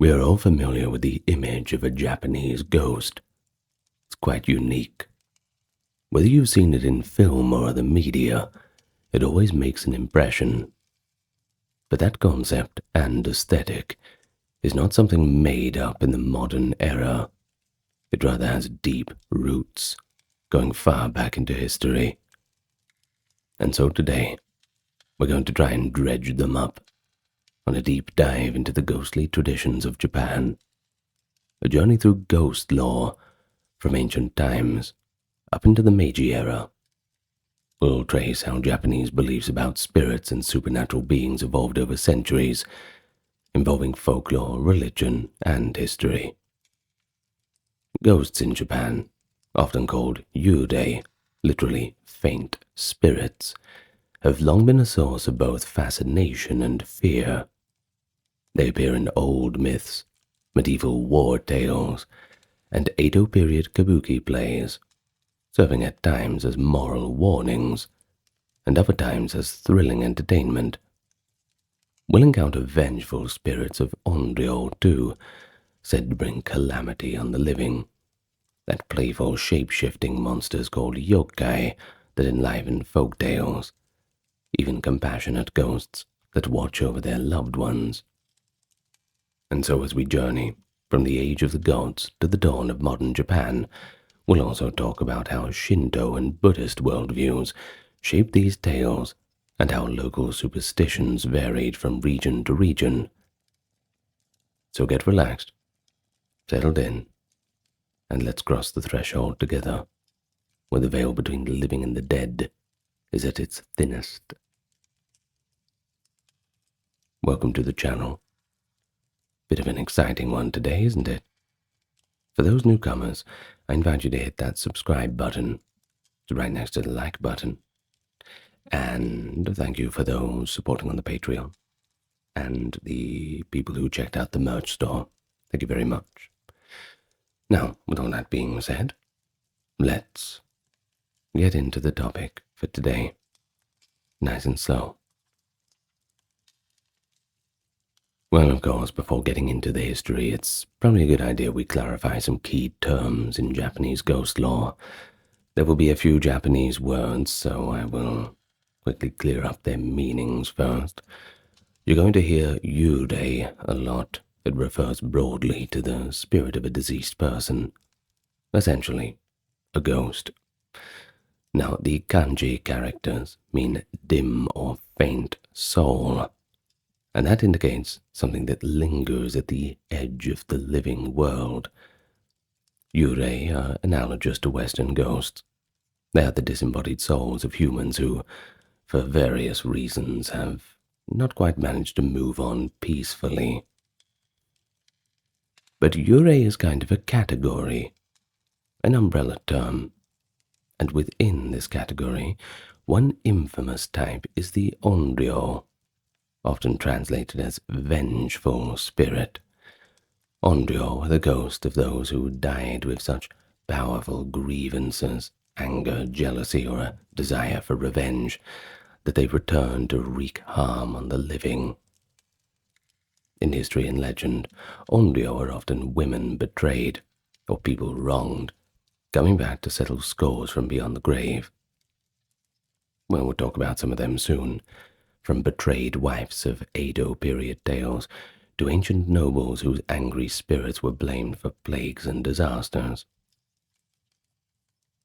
We are all familiar with the image of a Japanese ghost. It's quite unique. Whether you've seen it in film or other media, it always makes an impression. But that concept and aesthetic is not something made up in the modern era. It rather has deep roots, going far back into history. And so today, we're going to try and dredge them up on a deep dive into the ghostly traditions of Japan. A journey through ghost lore from ancient times up into the Meiji era. We'll trace how Japanese beliefs about spirits and supernatural beings evolved over centuries, involving folklore, religion, and history. Ghosts in Japan, often called yūrei, literally faint spirits, have long been a source of both fascination and fear. They appear in old myths, medieval war tales, and Edo Period kabuki plays, serving at times as moral warnings, and other times as thrilling entertainment. We'll encounter vengeful spirits of Onryō too, said to bring calamity on the living, that playful shape-shifting monsters called yokai that enliven folk tales, even compassionate ghosts that watch over their loved ones. And so as we journey from the age of the gods to the dawn of modern Japan, we'll also talk about how Shinto and Buddhist worldviews shaped these tales and how local superstitions varied from region to region. So get relaxed, settled in, and let's cross the threshold together, where the veil between the living and the dead is at its thinnest. Welcome to the channel. Bit of an exciting one today, isn't it? For those newcomers, I invite you to hit that subscribe button. It's right next to the like button. And thank you for those supporting on the Patreon and the people who checked out the merch store. Thank you very much. Now, with all that being said, let's get into the topic for today, nice and slow. Well, of course, before getting into the history, it's probably a good idea we clarify some key terms in Japanese ghost lore. There will be a few Japanese words, so I will quickly clear up their meanings first. You're going to hear yūrei a lot. It refers broadly to the spirit of a deceased person, essentially a ghost. Now, the kanji characters mean dim or faint soul, and that indicates something that lingers at the edge of the living world. Yūrei are analogous to Western ghosts. They are the disembodied souls of humans who, for various reasons, have not quite managed to move on peacefully. But yūrei is kind of a category, an umbrella term, and within this category, one infamous type is the Onryō, often translated as vengeful spirit. Onryō are the ghost of those who died with such powerful grievances, anger, jealousy, or a desire for revenge, that they return to wreak harm on the living. In history and legend, Onryō are often women betrayed, or people wronged, coming back to settle scores from beyond the grave. Well, we'll talk about some of them soon, from betrayed wives of Edo Period tales to ancient nobles whose angry spirits were blamed for plagues and disasters.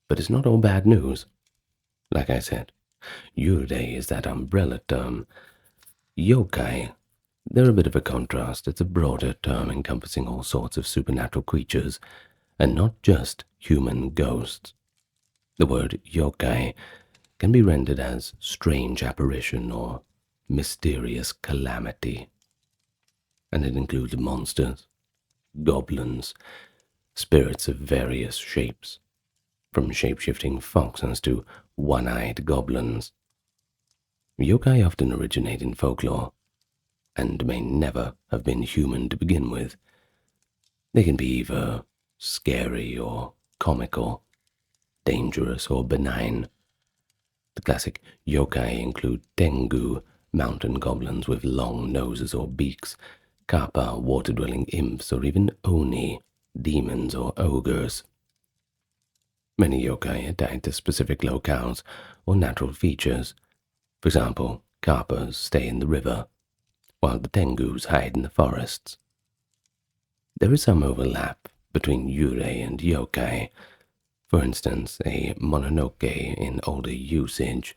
But it's not all bad news. Like I said, yūrei is that umbrella term. Yokai, they're a bit of a contrast. It's a broader term encompassing all sorts of supernatural creatures, and not just human ghosts. The word yokai can be rendered as strange apparition or mysterious calamity, and it includes monsters, goblins, spirits of various shapes, from shape-shifting foxes to one-eyed goblins. Yokai often originate in folklore, and may never have been human to begin with. They can be either scary or comical, dangerous or benign. The classic yokai include tengu, mountain goblins with long noses or beaks, kappa, water-dwelling imps, or even oni, demons or ogres. Many yokai attack to specific locales or natural features. For example, kappas stay in the river, while the tengus hide in the forests. There is some overlap between yūrei and yokai. For instance, a mononoke in older usage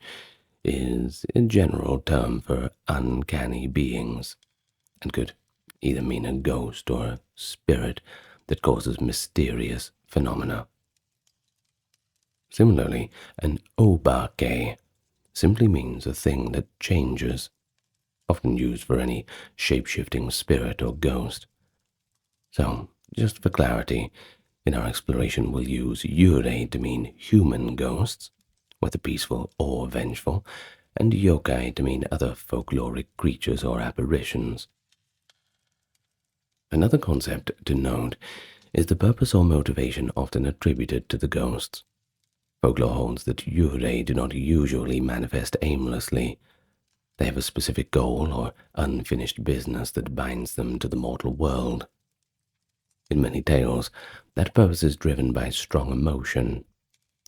is a general term for uncanny beings, and could either mean a ghost or a spirit that causes mysterious phenomena. Similarly, an obake simply means a thing that changes, often used for any shape-shifting spirit or ghost. So, just for clarity, in our exploration we'll use yūrei to mean human ghosts, whether peaceful or vengeful, and yokai to mean other folkloric creatures or apparitions. Another concept to note is the purpose or motivation often attributed to the ghosts. Folklore holds that yūrei do not usually manifest aimlessly. They have a specific goal or unfinished business that binds them to the mortal world. In many tales, that purpose is driven by strong emotion,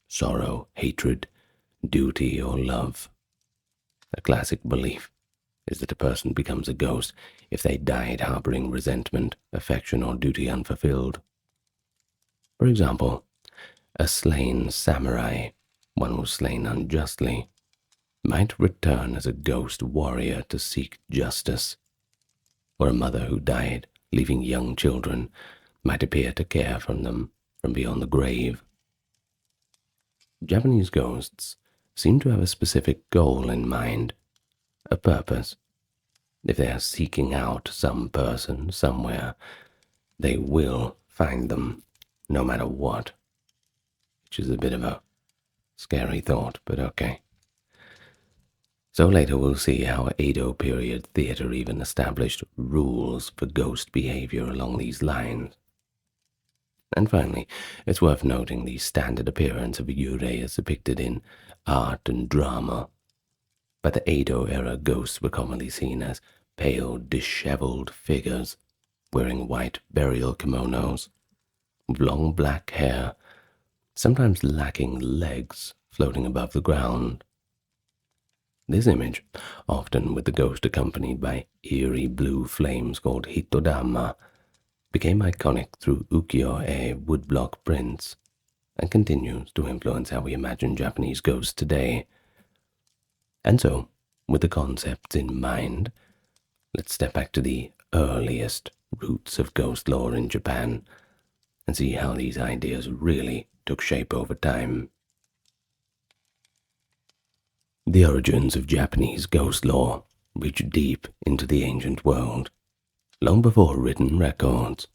sorrow, hatred, duty, or love. A classic belief is that a person becomes a ghost if they died harboring resentment, affection, or duty unfulfilled. For example, a slain samurai, one who was slain unjustly, might return as a ghost warrior to seek justice, or a mother who died, leaving young children, might appear to care for them from beyond the grave. Japanese ghosts seem to have a specific goal in mind, a purpose. If they are seeking out some person somewhere, they will find them, no matter what. Which is a bit of a scary thought, but okay. So later we'll see how Edo period theater even established rules for ghost behavior along these lines. And finally, it's worth noting the standard appearance of yūrei as depicted in art and drama. By the Edo era, ghosts were commonly seen as pale, disheveled figures, wearing white burial kimonos, with long black hair, sometimes lacking legs, floating above the ground. This image, often with the ghost accompanied by eerie blue flames called hitodama, became iconic through ukiyo-e woodblock prints and continues to influence how we imagine Japanese ghosts today. And so, with the concepts in mind, let's step back to the earliest roots of ghost lore in Japan and see how these ideas really took shape over time. The origins of Japanese ghost lore reach deep into the ancient world, long before written records.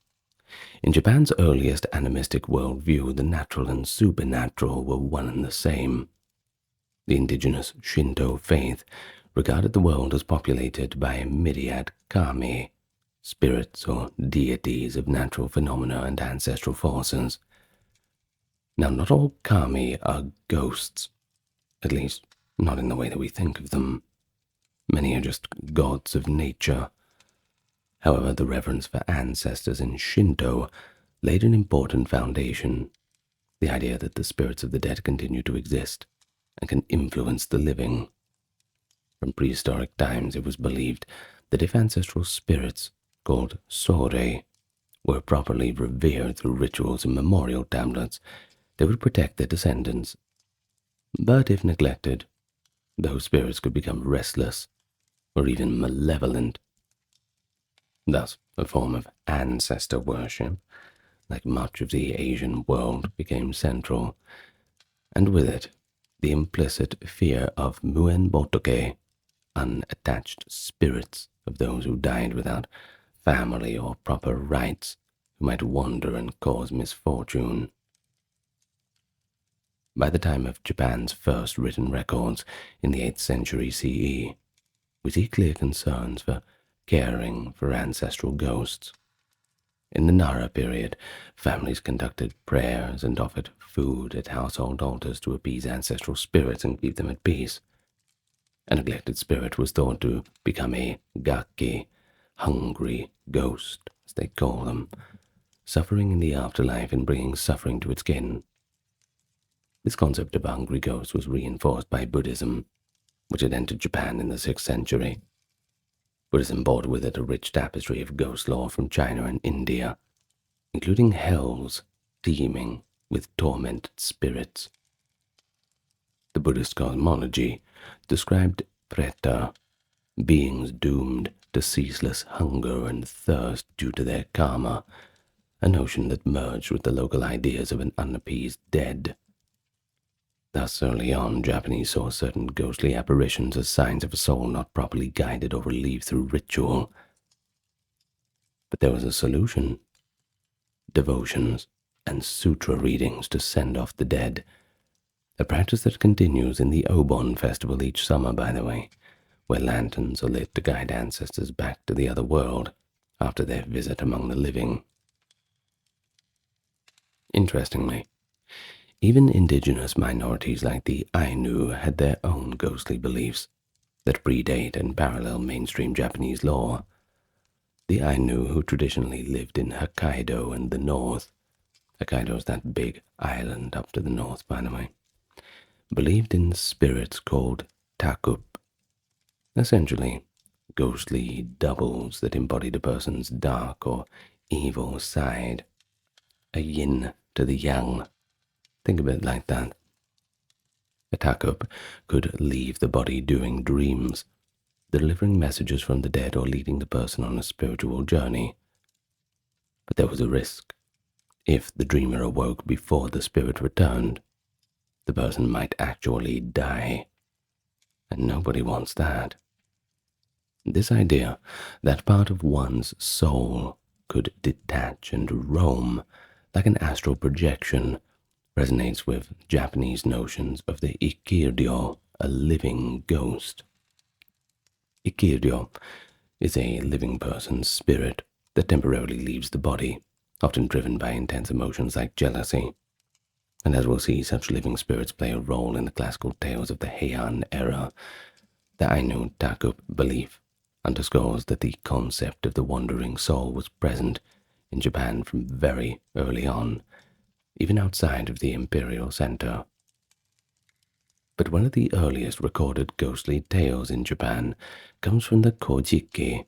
In Japan's earliest animistic worldview, the natural and supernatural were one and the same. The indigenous Shinto faith regarded the world as populated by a myriad kami, spirits or deities of natural phenomena and ancestral forces. Now, not all kami are ghosts, at least not in the way that we think of them. Many are just gods of nature. However, the reverence for ancestors in Shinto laid an important foundation, the idea that the spirits of the dead continue to exist and can influence the living. From prehistoric times, it was believed that if ancestral spirits, called sorei, were properly revered through rituals and memorial tablets, they would protect their descendants. But if neglected, those spirits could become restless or even malevolent. Thus, a form of ancestor worship, like much of the Asian world, became central, and with it, the implicit fear of muen botoke, unattached spirits of those who died without family or proper rites, who might wander and cause misfortune. By the time of Japan's first written records in the 8th century CE, we see clear concerns for caring for ancestral ghosts. In the Nara period, families conducted prayers and offered food at household altars to appease ancestral spirits and keep them at peace. A neglected spirit was thought to become a gakki, hungry ghost, as they call them, suffering in the afterlife and bringing suffering to its kin. This concept of a hungry ghost was reinforced by Buddhism, which had entered Japan in the 6th century. Buddhism brought with it a rich tapestry of ghost lore from China and India, including hells teeming with tormented spirits. The Buddhist cosmology described preta, beings doomed to ceaseless hunger and thirst due to their karma, a notion that merged with the local ideas of an unappeased dead. Thus, early on, Japanese saw certain ghostly apparitions as signs of a soul not properly guided or relieved through ritual. But there was a solution: devotions and sutra readings to send off the dead, a practice that continues in the Obon festival each summer, by the way, where lanterns are lit to guide ancestors back to the other world after their visit among the living. Interestingly, even indigenous minorities like the Ainu had their own ghostly beliefs that predate and parallel mainstream Japanese lore. The Ainu, who traditionally lived in Hokkaido and the north — Hokkaido is that big island up to the north, by the way — believed in spirits called takup, essentially ghostly doubles that embodied a person's dark or evil side, a yin to the yang. Think of it like that. A takup could leave the body during dreams, delivering messages from the dead or leading the person on a spiritual journey. But there was a risk. If the dreamer awoke before the spirit returned, the person might actually die, and nobody wants that. This idea that part of one's soul could detach and roam like an astral projection resonates with Japanese notions of the ikkiryo, a living ghost. Ikkiryo is a living person's spirit that temporarily leaves the body, often driven by intense emotions like jealousy. And as we'll see, such living spirits play a role in the classical tales of the Heian era. The Ainu takup belief underscores that the concept of the wandering soul was present in Japan from very early on, even outside of the imperial center. But one of the earliest recorded ghostly tales in Japan comes from the Kojiki,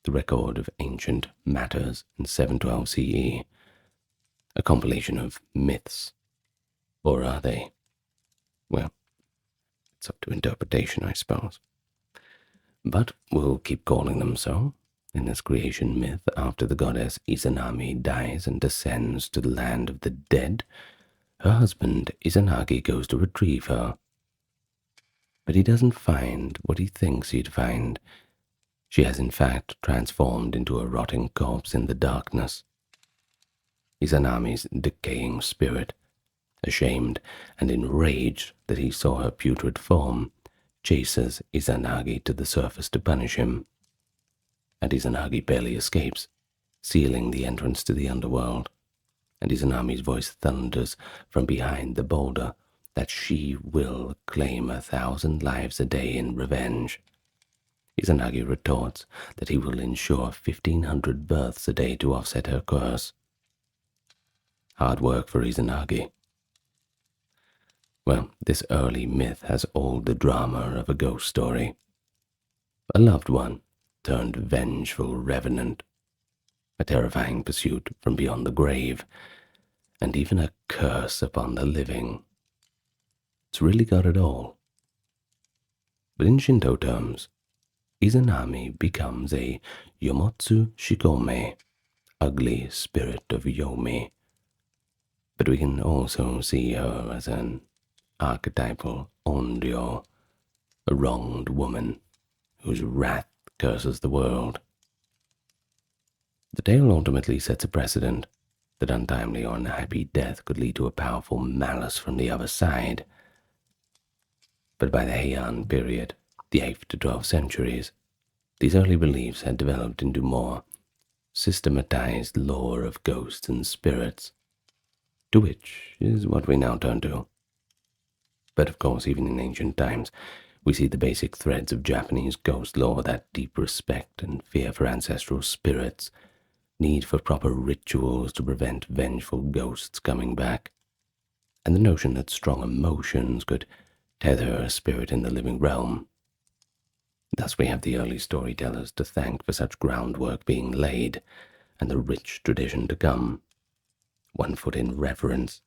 the record of ancient matters in 712 CE, a compilation of myths. Or are they? Well, it's up to interpretation, I suppose. But we'll keep calling them so. In this creation myth, after the goddess Izanami dies and descends to the land of the dead, her husband Izanagi goes to retrieve her. But he doesn't find what he thinks he'd find. She has in fact transformed into a rotting corpse in the darkness. Izanami's decaying spirit, ashamed and enraged that he saw her putrid form, chases Izanagi to the surface to punish him. And Izanagi barely escapes, sealing the entrance to the underworld. And Izanami's voice thunders from behind the boulder that she will claim 1,000 lives a day in revenge. Izanagi retorts that he will ensure 1,500 births a day to offset her curse. Hard work for Izanagi. Well, this early myth has all the drama of a ghost story. A loved one turned vengeful revenant, a terrifying pursuit from beyond the grave, and even a curse upon the living. It's really got it all. But in Shinto terms, Izanami becomes a Yomotsu Shikome, ugly spirit of Yomi. But we can also see her as an archetypal Onryō, a wronged woman whose wrath curses the world. The tale ultimately sets a precedent that untimely or unhappy death could lead to a powerful malice from the other side. But by the Heian period, the 8th to 12th centuries, these early beliefs had developed into more systematized lore of ghosts and spirits, to which is what we now turn to. But of course, even in ancient times, we see the basic threads of Japanese ghost lore: that deep respect and fear for ancestral spirits, need for proper rituals to prevent vengeful ghosts coming back, and the notion that strong emotions could tether a spirit in the living realm. Thus we have the early storytellers to thank for such groundwork being laid, and the rich tradition to come. 1 foot in reverence,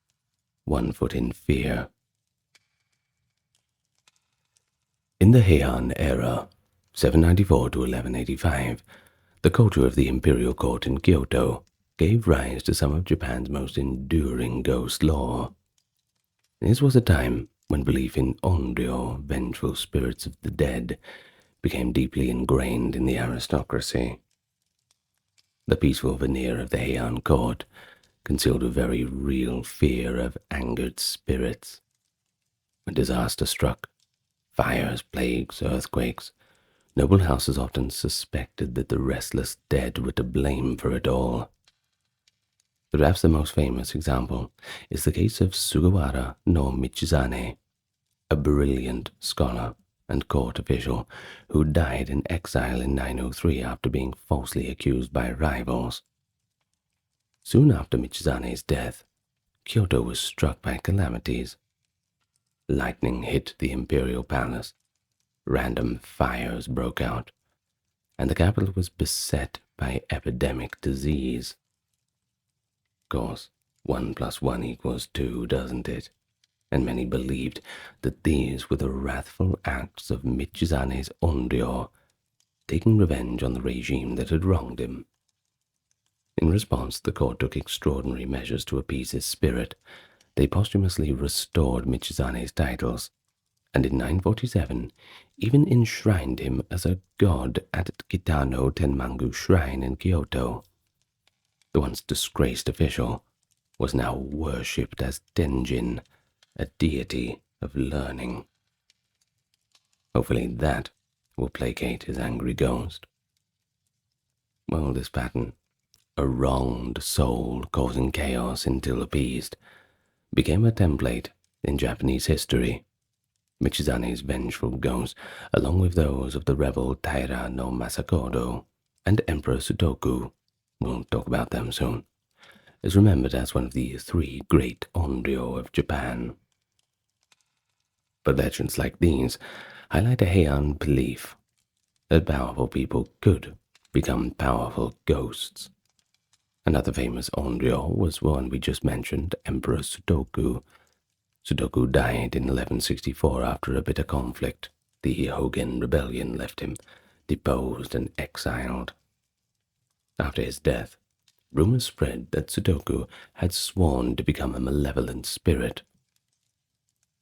1 foot in fear. In the Heian era, 794 to 1185, the culture of the imperial court in Kyoto gave rise to some of Japan's most enduring ghost lore. This was a time when belief in Onryō, vengeful spirits of the dead, became deeply ingrained in the aristocracy. The peaceful veneer of the Heian court concealed a very real fear of angered spirits. When disaster struck, fires, plagues, earthquakes, noble houses often suspected that the restless dead were to blame for it all. Perhaps the most famous example is the case of Sugawara no Michizane, a brilliant scholar and court official who died in exile in 903 after being falsely accused by rivals. Soon after Michizane's death, Kyoto was struck by calamities. Lightning hit the imperial palace, random fires broke out, and the capital was beset by epidemic disease. Of course, 1 + 1 = 2, doesn't it? And many believed that these were the wrathful acts of Michizane's Onryō, taking revenge on the regime that had wronged him. In response, the court took extraordinary measures to appease his spirit. They posthumously restored Michizane's titles, and in 947 even enshrined him as a god at Kitano Tenmangu Shrine in Kyoto. The once disgraced official was now worshipped as Tenjin, a deity of learning. Hopefully that will placate his angry ghost. Well, this pattern, a wronged soul causing chaos until appeased, became a template in Japanese history. Michizane's vengeful ghost, along with those of the rebel Taira no Masakodo and Emperor Sutoku, we'll talk about them soon, is remembered as one of the 3 great Onryō of Japan. But legends like these highlight a Heian belief that powerful people could become powerful ghosts. Another famous Onryō was one we just mentioned, Emperor Sutoku. Sutoku died in 1164 after a bitter conflict. The Hogen rebellion left him deposed and exiled. After his death, rumors spread that Sutoku had sworn to become a malevolent spirit.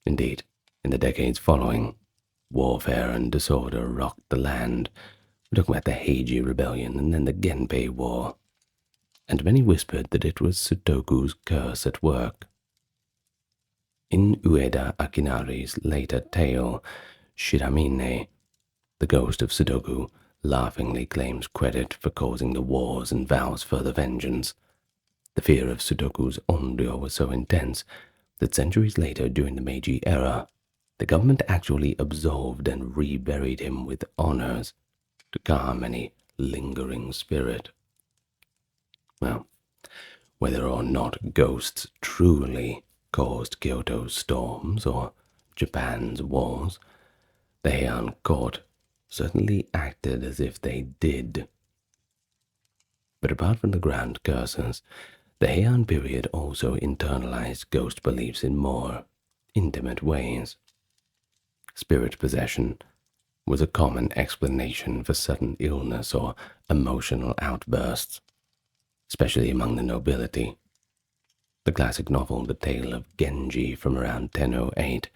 Indeed, in the decades following, warfare and disorder rocked the land. We're talking about the Meiji Rebellion and then the Genpei War, and many whispered that it was Sutoku's curse at work. In Ueda Akinari's later tale, Shiramine, the ghost of Sutoku laughingly claims credit for causing the wars and vows further vengeance. The fear of Sutoku's Onryō was so intense that centuries later, during the Meiji era, the government actually absolved and reburied him with honors to calm any lingering spirit. Well, whether or not ghosts truly caused Kyoto's storms or Japan's wars, the Heian court certainly acted as if they did. But apart from the grand curses, the Heian period also internalized ghost beliefs in more intimate ways. Spirit possession was a common explanation for sudden illness or emotional outbursts, especially among the nobility. The classic novel The Tale of Genji from around 1008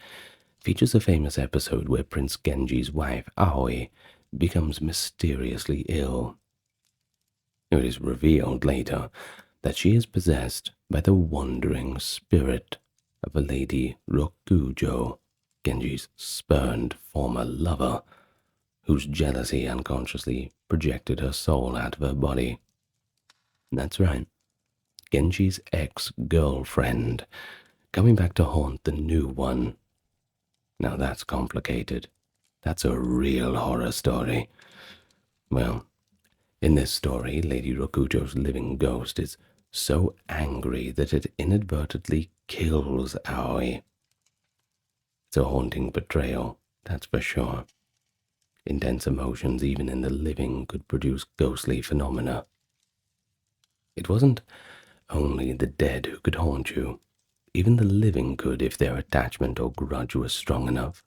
features a famous episode where Prince Genji's wife, Aoi, becomes mysteriously ill. It is revealed later that she is possessed by the wandering spirit of a lady Rokujo, Genji's spurned former lover, whose jealousy unconsciously projected her soul out of her body. That's right, Genji's ex-girlfriend, coming back to haunt the new one. Now that's complicated. That's a real horror story. Well, in this story, Lady Rokujo's living ghost is so angry that it inadvertently kills Aoi. It's a haunting betrayal, that's for sure. Intense emotions, even in the living, could produce ghostly phenomena. It wasn't only the dead who could haunt you. Even the living could if their attachment or grudge was strong enough.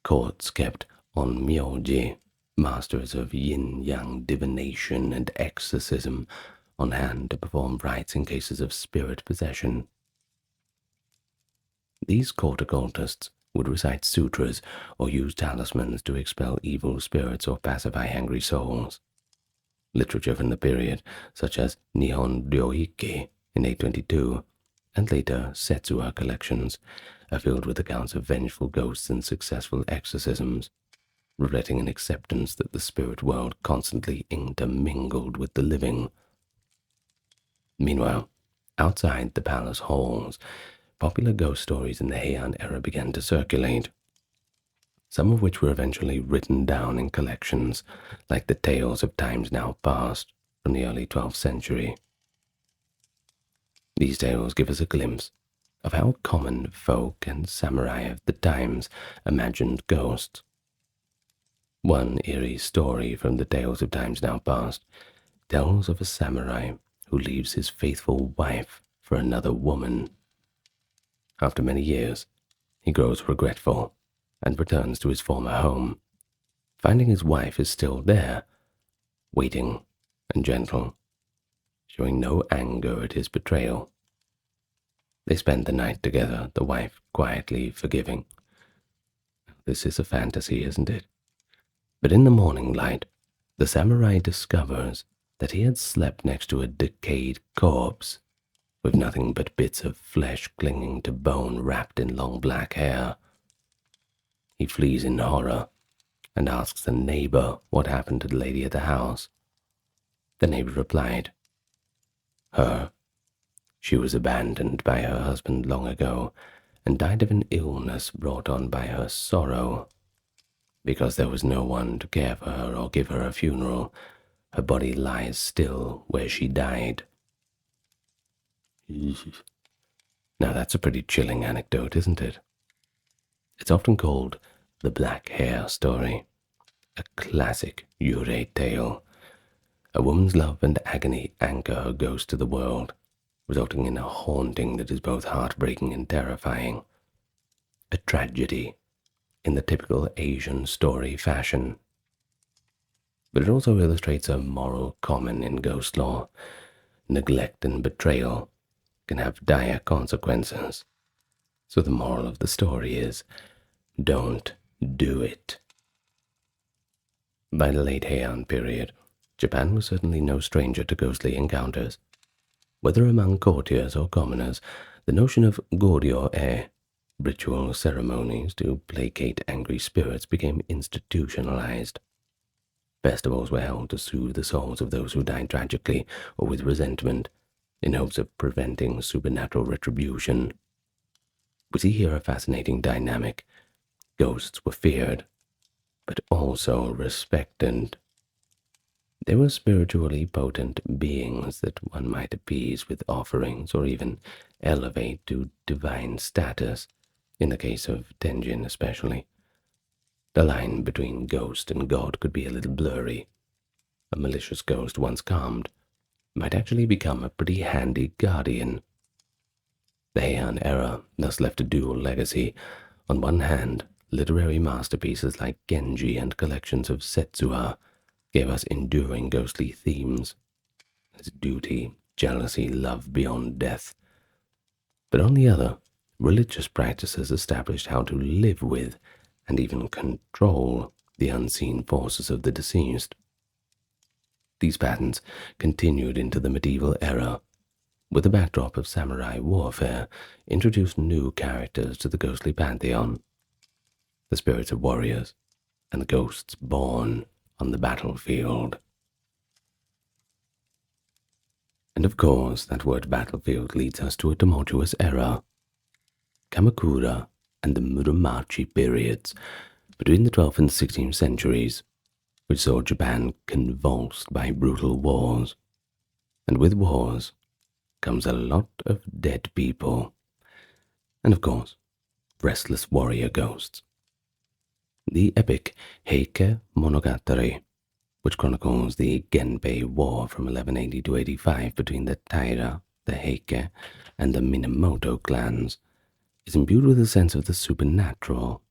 Courts kept Onryō, masters of yin-yang divination and exorcism, on hand to perform rites in cases of spirit possession. These court occultists would recite sutras or use talismans to expel evil spirits or pacify angry souls. Literature from the period, such as Nihon Ryoiki in 822, and later Setsuha collections, are filled with accounts of vengeful ghosts and successful exorcisms, reflecting an acceptance that the spirit world constantly intermingled with the living. Meanwhile, outside the palace halls, popular ghost stories in the Heian era began to circulate, some of which were eventually written down in collections, like the Tales of Times Now Past from the early 12th century. These tales give us a glimpse of how common folk and samurai of the times imagined ghosts. One eerie story from the Tales of Times Now Past tells of a samurai who leaves his faithful wife for another woman. After many years, he grows regretful and returns to his former home, finding his wife is still there, waiting and gentle, showing no anger at his betrayal. They spend the night together, the wife quietly forgiving. This is a fantasy, isn't it? But in the morning light, the samurai discovers that he had slept next to a decayed corpse, with nothing but bits of flesh clinging to bone wrapped in long black hair. He flees in horror and asks the neighbor what happened to the lady at the house. The neighbor replied, "Her. She was abandoned by her husband long ago and died of an illness brought on by her sorrow. Because there was no one to care for her or give her a funeral, her body lies still where she died." Now that's a pretty chilling anecdote, isn't it? It's often called the black hair story, a classic yūrei tale. A woman's love and agony anchor her ghost to the world, resulting in a haunting that is both heartbreaking and terrifying. A tragedy in the typical Asian story fashion. But it also illustrates a moral common in ghost lore. Neglect and betrayal can have dire consequences. So the moral of the story is, don't do it. By the late Heian period, Japan was certainly no stranger to ghostly encounters. Whether among courtiers or commoners, the notion of goryō-e, ritual ceremonies to placate angry spirits, became institutionalized. Festivals were held to soothe the souls of those who died tragically or with resentment, in hopes of preventing supernatural retribution. We see here a fascinating dynamic. Ghosts were feared, but also respected. They were spiritually potent beings that one might appease with offerings or even elevate to divine status, in the case of Tenjin especially. The line between ghost and god could be a little blurry. A malicious ghost, once calmed, might actually become a pretty handy guardian. The Heian era thus left a dual legacy. On one hand, literary masterpieces like Genji and collections of Setsuha gave us enduring ghostly themes, as duty, jealousy, love beyond death. But on the other, religious practices established how to live with and even control the unseen forces of the deceased. These patterns continued into the medieval era. With the backdrop of samurai warfare, introduced new characters to the ghostly pantheon. The spirits of warriors and the ghosts born on the battlefield. And of course, that word battlefield leads us to a tumultuous era. Kamakura and the Muromachi periods between the 12th and 16th centuries, which saw Japan convulsed by brutal wars. And with wars comes a lot of dead people. And of course, restless warrior ghosts. The epic Heike Monogatari, which chronicles the Genpei War from 1180 to 85 between the Taira, the Heike, and the Minamoto clans, is imbued with a sense of the supernatural.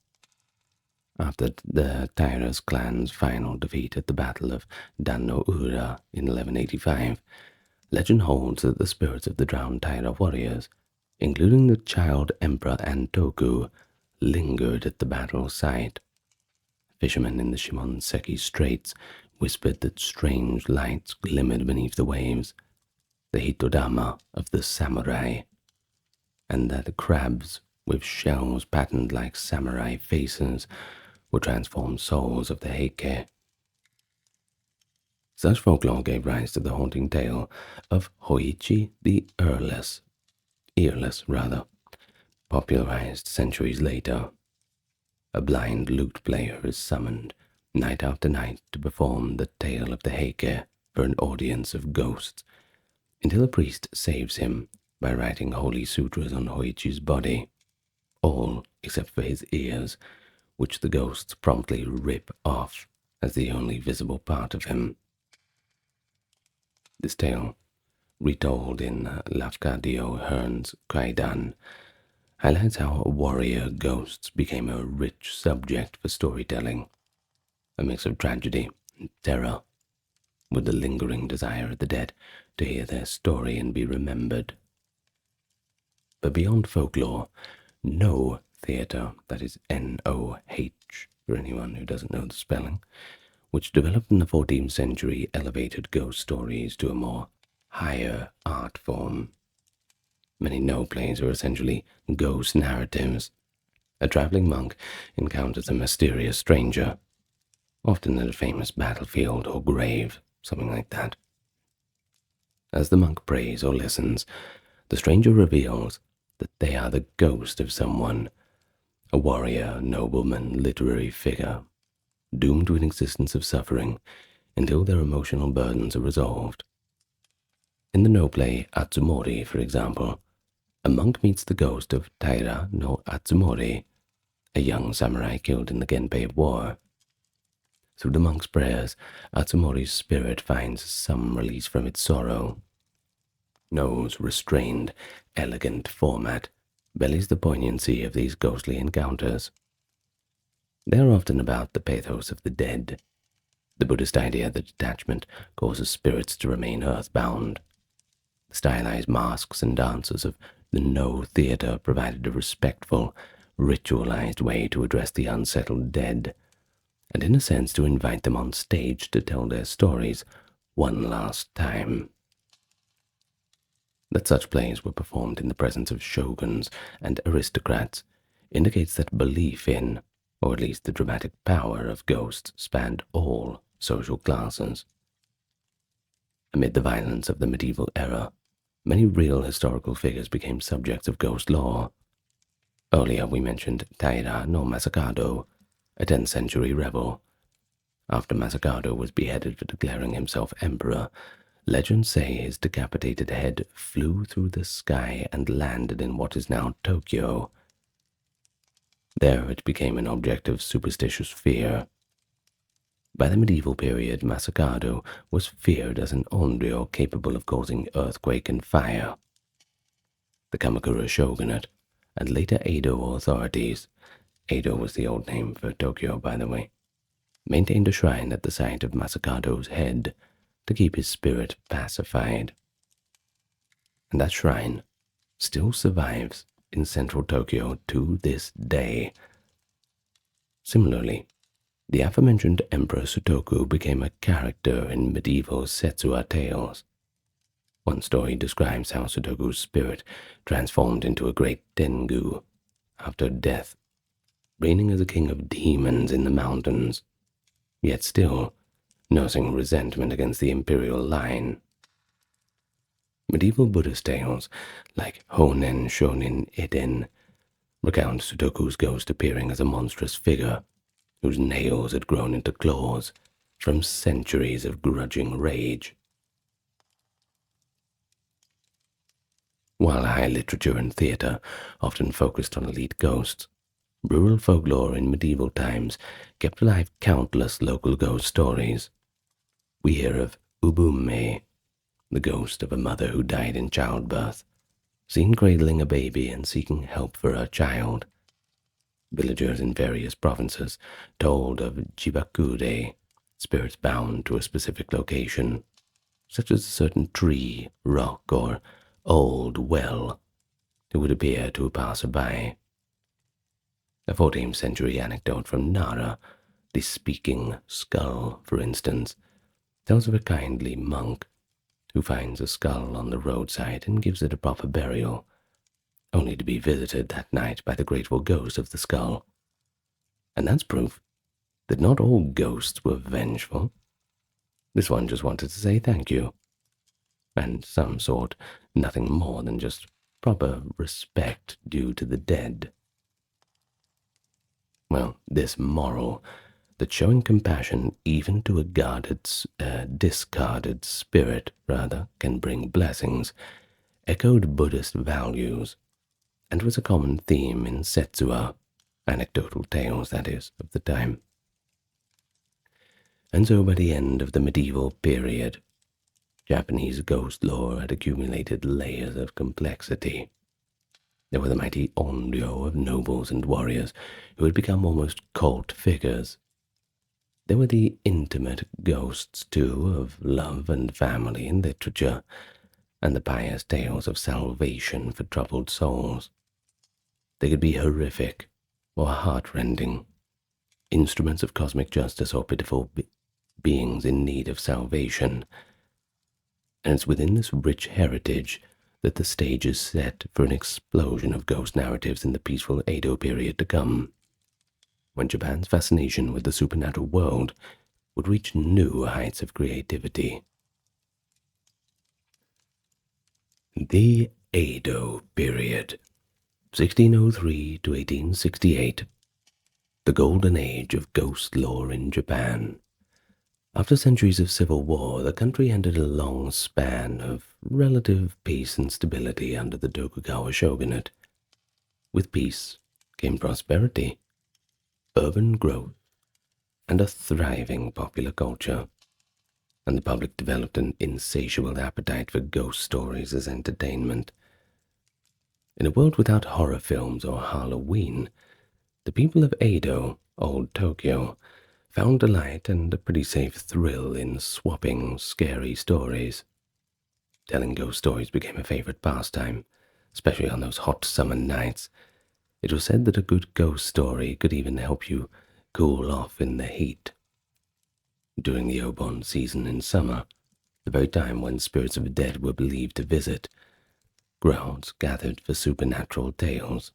After the Taira's clan's final defeat at the Battle of Dan-no-Ura in 1185, legend holds that the spirits of the drowned Taira warriors, including the child Emperor Antoku, lingered at the battle site. Fishermen in the Shimonseki Straits whispered that strange lights glimmered beneath the waves, the hitodama of the samurai, and that the crabs with shells patterned like samurai faces were transformed souls of the Heike. Such folklore gave rise to the haunting tale of Hoichi the Earless, popularized centuries later. A blind lute player is summoned night after night to perform the tale of the Heike for an audience of ghosts, until a priest saves him by writing holy sutras on Hoichi's body, all except for his ears, which the ghosts promptly rip off as the only visible part of him. This tale, retold in Lafcadio Hearn's Kaidan, highlights how warrior ghosts became a rich subject for storytelling, a mix of tragedy and terror, with the lingering desire of the dead to hear their story and be remembered. But beyond folklore, no theatre, that is N-O-H, for anyone who doesn't know the spelling, which developed in the 14th century elevated ghost stories to a more higher art form. Many no plays are essentially ghost narratives. A traveling monk encounters a mysterious stranger, often at a famous battlefield or grave, something like that. As the monk prays or listens, the stranger reveals that they are the ghost of someone, a warrior, nobleman, literary figure, doomed to an existence of suffering until their emotional burdens are resolved. In the no play Atsumori, for example, a monk meets the ghost of Taira no Atsumori, a young samurai killed in the Genpei War. Through the monk's prayers, Atsumori's spirit finds some release from its sorrow. No's restrained, elegant format bellies the poignancy of these ghostly encounters. They are often about the pathos of the dead, the Buddhist idea that detachment causes spirits to remain earthbound. The stylized masks and dances of the No theatre provided a respectful, ritualized way to address the unsettled dead, and in a sense to invite them on stage to tell their stories one last time. That such plays were performed in the presence of shoguns and aristocrats indicates that belief in, or at least the dramatic power of ghosts, spanned all social classes. Amid the violence of the medieval era, many real historical figures became subjects of ghost lore. Earlier we mentioned Taira no Masakado, a 10th century rebel. After Masakado was beheaded for declaring himself emperor, legends say his decapitated head flew through the sky and landed in what is now Tokyo. There it became an object of superstitious fear. By the medieval period, Masakado was feared as an Onryō capable of causing earthquake and fire. The Kamakura shogunate and later Edo authorities, Edo was the old name for Tokyo by the way, maintained a shrine at the site of Masakado's head to keep his spirit pacified. And that shrine still survives in central Tokyo to this day. Similarly, the aforementioned Emperor Sutoku became a character in medieval Setsuya tales. One story describes how Sutoku's spirit transformed into a great Tengu after death, reigning as a king of demons in the mountains, yet still nursing resentment against the imperial line. Medieval Buddhist tales, like Honen Shonin Eden, recount Sutoku's ghost appearing as a monstrous figure, whose nails had grown into claws from centuries of grudging rage. While high literature and theatre often focused on elite ghosts, rural folklore in medieval times kept alive countless local ghost stories. We hear of Ubume, the ghost of a mother who died in childbirth, seen cradling a baby and seeking help for her child. Villagers in various provinces told of Jibakure, spirits bound to a specific location, such as a certain tree, rock, or old well, who would appear to a passer-by. A 14th century anecdote from Nara, the speaking skull, for instance, tells of a kindly monk who finds a skull on the roadside and gives it a proper burial, only to be visited that night by the grateful ghost of the skull. And that's proof that not all ghosts were vengeful. This one just wanted to say thank you, and some sort, nothing more than just proper respect due to the dead. Well, this moral, that showing compassion even to a discarded spirit, can bring blessings, echoed Buddhist values, and was a common theme in Setsuya, anecdotal tales, that is, of the time. And so by the end of the medieval period, Japanese ghost lore had accumulated layers of complexity. There were the mighty Onryō of nobles and warriors who had become almost cult figures. There were the intimate ghosts, too, of love and family in literature, and the pious tales of salvation for troubled souls. They could be horrific or heartrending, instruments of cosmic justice or pitiful beings in need of salvation. And it's within this rich heritage that the stage is set for an explosion of ghost narratives in the peaceful Edo period to come, when Japan's fascination with the supernatural world would reach new heights of creativity. The Edo Period, 1603 to 1868, the golden age of ghost lore in Japan. After centuries of civil war, the country entered a long span of relative peace and stability under the Tokugawa shogunate. With peace came prosperity, urban growth, and a thriving popular culture, and the public developed an insatiable appetite for ghost stories as entertainment. In a world without horror films or Halloween, the people of Edo, old Tokyo, found delight and a pretty safe thrill in swapping scary stories. Telling ghost stories became a favorite pastime, especially on those hot summer nights. It was said that a good ghost story could even help you cool off in the heat. During the Obon season in summer, the very time when spirits of the dead were believed to visit, crowds gathered for supernatural tales,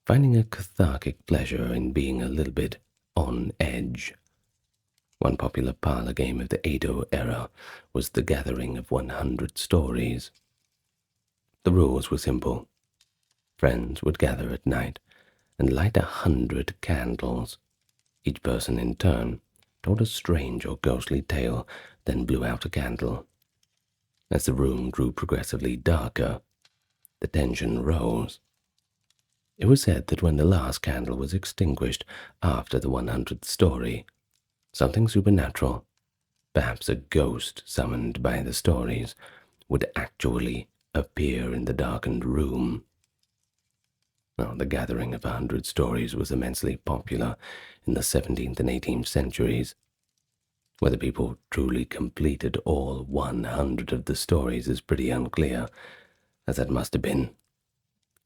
finding a cathartic pleasure in being a little bit on edge. One popular parlor game of the Edo era was the gathering of 100 stories. The rules were simple. Friends would gather at night and light 100 candles. Each person in turn told a strange or ghostly tale, then blew out a candle. As the room grew progressively darker, the tension rose. It was said that when the last candle was extinguished after the 100th story, something supernatural, perhaps a ghost summoned by the stories, would actually appear in the darkened room. Well, the gathering of 100 stories was immensely popular in the 17th and 18th centuries. Whether people truly completed all 100 of the stories is pretty unclear, as that must have been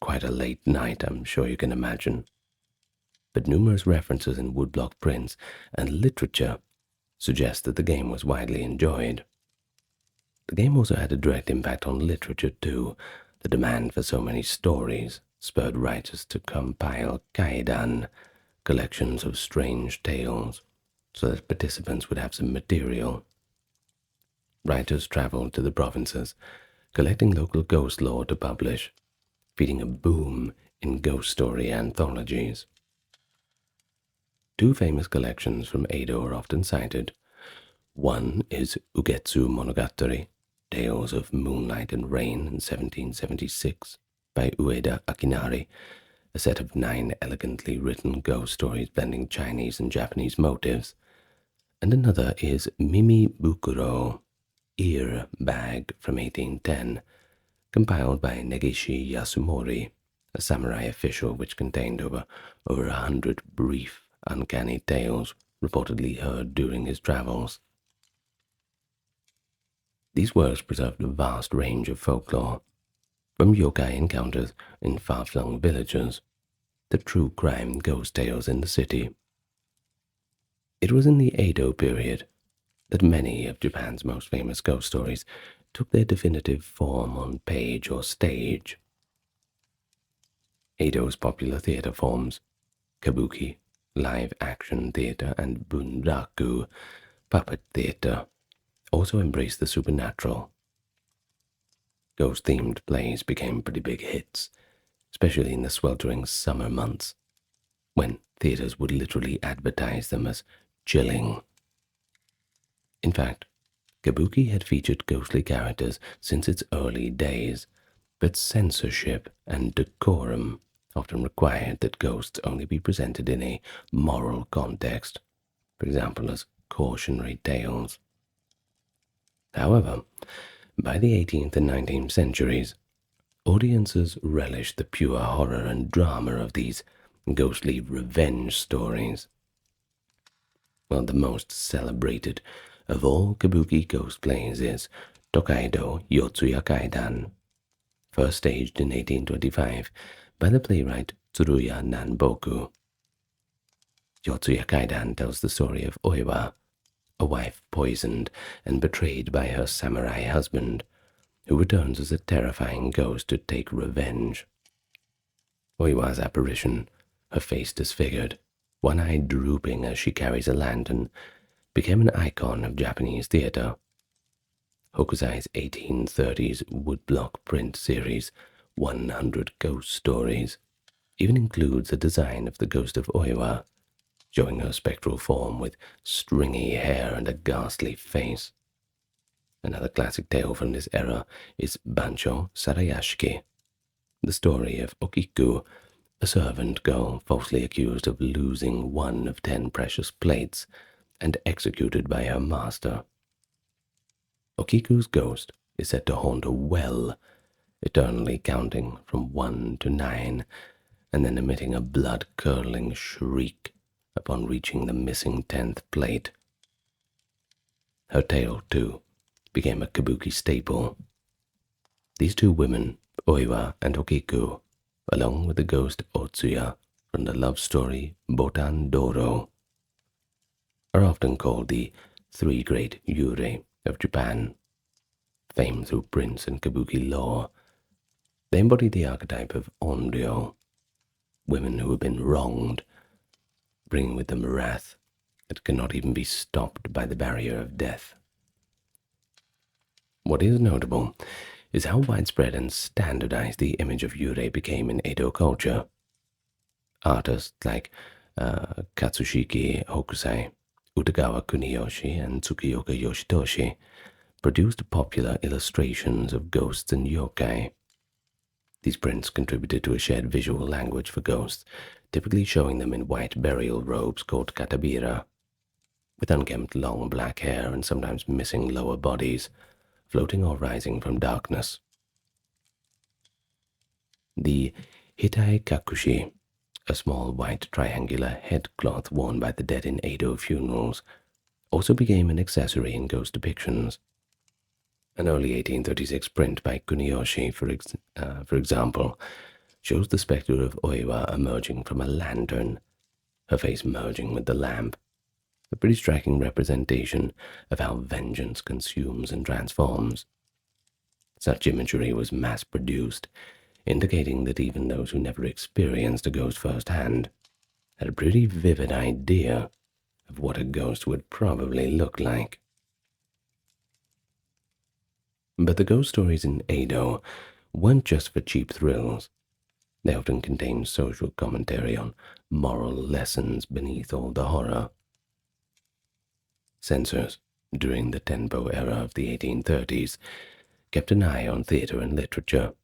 quite a late night, I'm sure you can imagine. But numerous references in woodblock prints and literature suggest that the game was widely enjoyed. The game also had a direct impact on literature too. The demand for so many stories spurred writers to compile kaidan, collections of strange tales, so that participants would have some material. Writers traveled to the provinces, collecting local ghost lore to publish, feeding a boom in ghost story anthologies. Two famous collections from Edo are often cited. One is Ugetsu Monogatari, Tales of Moonlight and Rain in 1776 by Ueda Akinari, a set of 9 elegantly written ghost stories blending Chinese and Japanese motifs. And another is Mimi Bukuro, Ear Bag from 1810, compiled by Negishi Yasumori, a samurai official, which contained over 100 brief, uncanny tales reportedly heard during his travels. These works preserved a vast range of folklore, from yokai encounters in far-flung villages to true crime ghost tales in the city. It was in the Edo period that many of Japan's most famous ghost stories took their definitive form on page or stage. Edo's popular theater forms, kabuki, live-action theater, and bunraku, puppet theater, also embraced the supernatural. Ghost-themed plays became pretty big hits, especially in the sweltering summer months, when theaters would literally advertise them as chilling. In fact, kabuki had featured ghostly characters since its early days, but censorship and decorum often required that ghosts only be presented in a moral context, for example as cautionary tales. However, by the 18th and 19th centuries, audiences relished the pure horror and drama of these ghostly revenge stories. Well, the most celebrated of all kabuki ghost plays is Tokaido Yotsuya Kaidan, first staged in 1825 by the playwright Tsuruya Nanboku. Yotsuya Kaidan tells the story of Oiwa, a wife poisoned and betrayed by her samurai husband, who returns as a terrifying ghost to take revenge. Oiwa's apparition, her face disfigured, one eye drooping as she carries a lantern, became an icon of Japanese theater. Hokusai's 1830s woodblock print series, 100 Ghost Stories, even includes a design of the ghost of Oiwa, showing her spectral form with stringy hair and a ghastly face. Another classic tale from this era is Bancho Sarayashiki, the story of Okiku, a servant girl falsely accused of losing 1 of 10 precious plates and executed by her master. Okiku's ghost is said to haunt a well, eternally counting from 1 to 9, and then emitting a blood-curdling shriek upon reaching the missing 10th plate. Her tale, too, became a kabuki staple. These two women, Oiwa and Okiku, along with the ghost Otsuya from the love story Botan Doro, are often called the 3 great yūrei of Japan. Famed through prints and kabuki lore, they embody the archetype of Onryō, women who have been wronged, bringing with them wrath that cannot even be stopped by the barrier of death. What is notable is how widespread and standardized the image of yūrei became in Edo culture. Artists like Katsushiki Hokusai, Utagawa Kuniyoshi, and Tsukiyoka Yoshitoshi produced popular illustrations of ghosts and yokai. These prints contributed to a shared visual language for ghosts, typically showing them in white burial robes called katabira, with unkempt long black hair and sometimes missing lower bodies, floating or rising from darkness. The hitai kakushi, a small white triangular headcloth worn by the dead in Edo funerals, also became an accessory in ghost depictions. An early 1836 print by Kuniyoshi, for example, shows the spectre of Oiwa emerging from a lantern, her face merging with the lamp, a pretty striking representation of how vengeance consumes and transforms. Such imagery was mass-produced, indicating that even those who never experienced a ghost firsthand had a pretty vivid idea of what a ghost would probably look like. But the ghost stories in Edo weren't just for cheap thrills. They often contain social commentary on moral lessons beneath all the horror. Censors, during the Tenpo era of the 1830s, kept an eye on theatre and literature,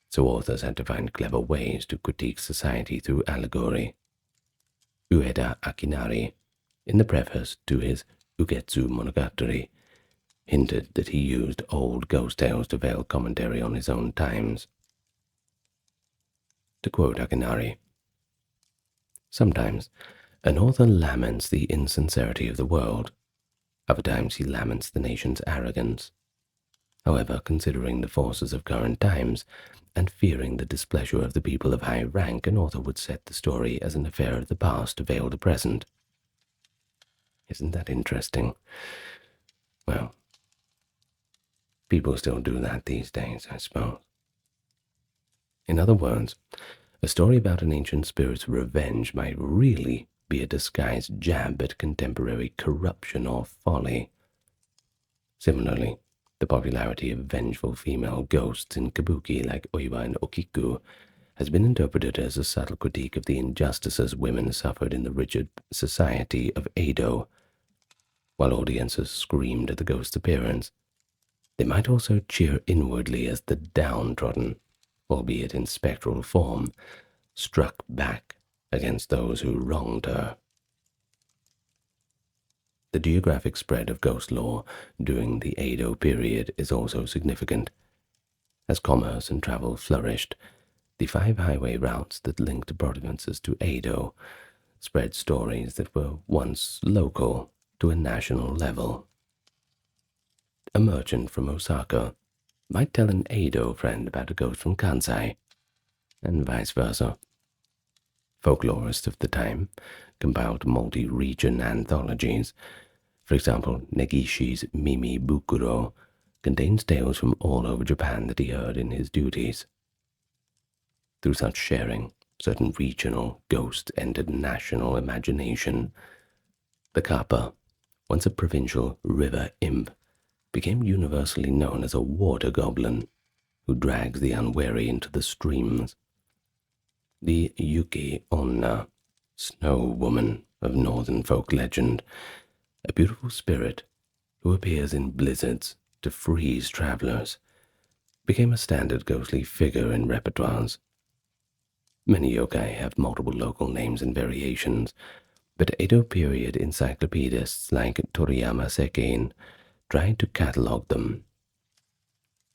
so authors had to find clever ways to critique society through allegory. Ueda Akinari, in the preface to his Ugetsu Monogatari, hinted that he used old ghost tales to veil commentary on his own times. To quote Akinari, "Sometimes an author laments the insincerity of the world. Other times he laments the nation's arrogance. However, considering the forces of current times, and fearing the displeasure of the people of high rank, an author would set the story as an affair of the past to veil the present." Isn't that interesting? Well, people still do that these days, I suppose. In other words, a story about an ancient spirit's revenge might really be a disguised jab at contemporary corruption or folly. Similarly, the popularity of vengeful female ghosts in kabuki like Oiwa and Okiku has been interpreted as a subtle critique of the injustices women suffered in the rigid society of Edo. While audiences screamed at the ghost's appearance, they might also cheer inwardly as the downtrodden, albeit in spectral form, struck back against those who wronged her. The geographic spread of ghost lore during the Edo period is also significant. As commerce and travel flourished, the 5 highway routes that linked provinces to Edo spread stories that were once local to a national level. A merchant from Osaka might tell an Edo friend about a ghost from Kansai, and vice versa. Folklorists of the time compiled multi-region anthologies. For example, Negishi's Mimi Bukuro contains tales from all over Japan that he heard in his duties. Through such sharing, certain regional ghosts entered national imagination. The kappa, once a provincial river imp, became universally known as a water goblin who drags the unwary into the streams. The Yuki Onna, snow woman of northern folk legend, a beautiful spirit who appears in blizzards to freeze travelers, became a standard ghostly figure in repertoires. Many yokai have multiple local names and variations, but Edo period encyclopedists like Toriyama Sekin tried to catalog them.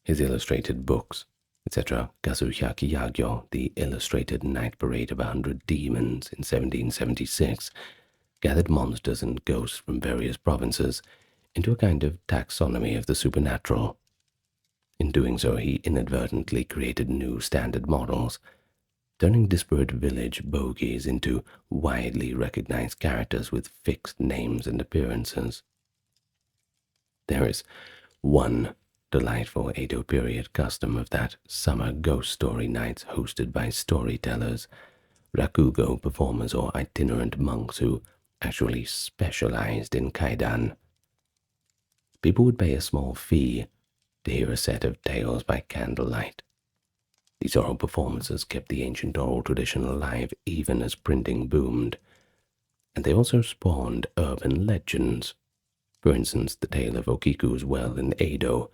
His illustrated books, etc., Kazuhyaki Yagyo, The Illustrated Night Parade of 100 Demons in 1776, gathered monsters and ghosts from various provinces into a kind of taxonomy of the supernatural. In doing so, he inadvertently created new standard models, turning disparate village bogies into widely recognized characters with fixed names and appearances. There is one delightful Edo period custom of that summer ghost story nights hosted by storytellers, rakugo performers, or itinerant monks who actually specialized in kaidan. People would pay a small fee to hear a set of tales by candlelight. These oral performances kept the ancient oral tradition alive even as printing boomed, and they also spawned urban legends. For instance, the tale of Okiku's well in Edo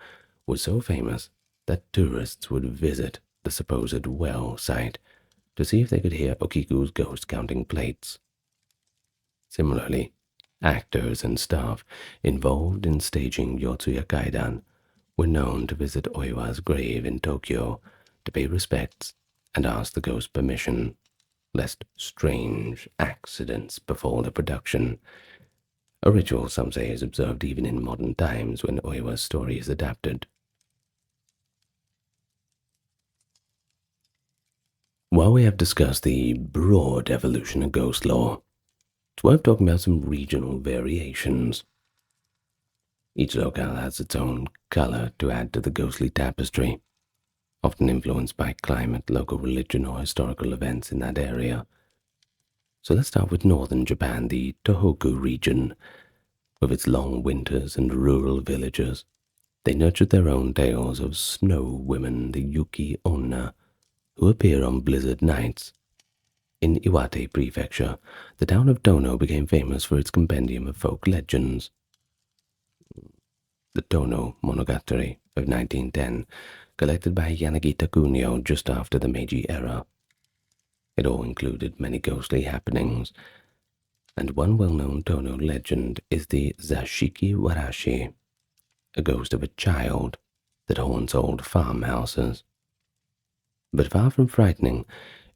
was so famous that tourists would visit the supposed well site to see if they could hear Okiku's ghost counting plates. Similarly, actors and staff involved in staging Yotsuya Kaidan were known to visit Oiwa's grave in Tokyo to pay respects and ask the ghost permission, lest strange accidents befall the production. A ritual some say is observed even in modern times when Oiwa's story is adapted. While we have discussed the broad evolution of ghost lore, it's worth talking about some regional variations. Each locale has its own color to add to the ghostly tapestry, often influenced by climate, local religion, or historical events in that area. So let's start with northern Japan, the Tohoku region. With its long winters and rural villages, they nurtured their own tales of snow women, the Yuki Onna, who appear on blizzard nights. In Iwate Prefecture, the town of Tono became famous for its compendium of folk legends. The Tono Monogatari of 1910, collected by Yanagita Kunio just after the Meiji era. It all included many ghostly happenings, and one well-known Tono legend is the Zashiki Warashi, a ghost of a child that haunts old farmhouses. But far from frightening,